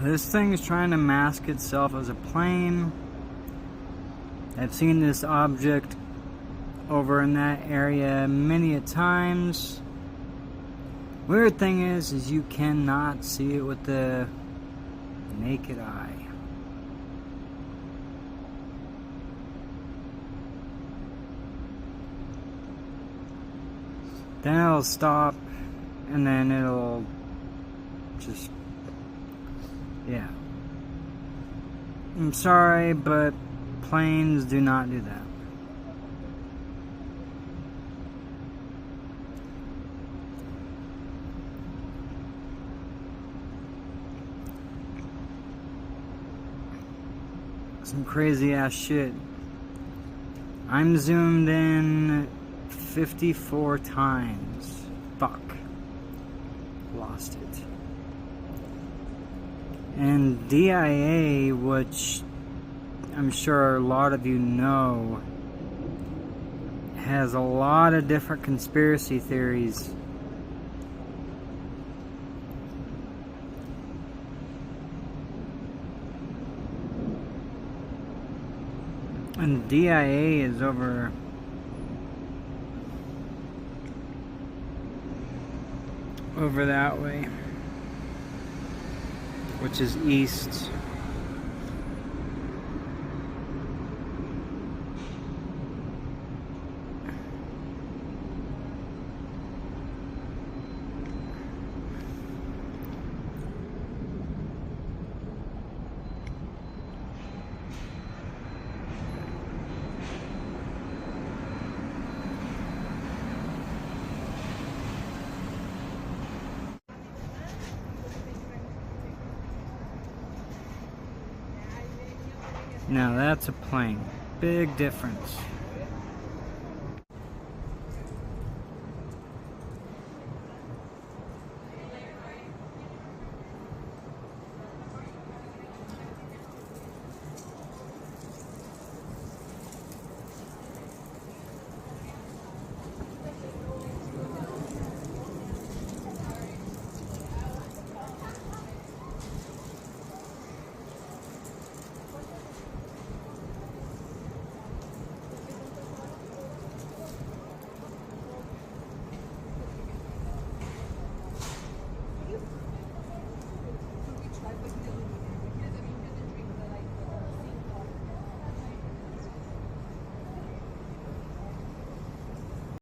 This thing is trying to mask itself as a plane. I've seen this object over in that area many a times. Weird thing is you cannot see it with the naked eye. Then it'll stop, and then it'll just, yeah. I'm sorry, but planes do not do that. Some crazy ass shit. I'm zoomed in 54 times. Fuck. Lost it. And DIA, which I'm sure a lot of you know, has a lot of different conspiracy theories. And DIA is over that way, which is east. Now that's a plane. Big difference.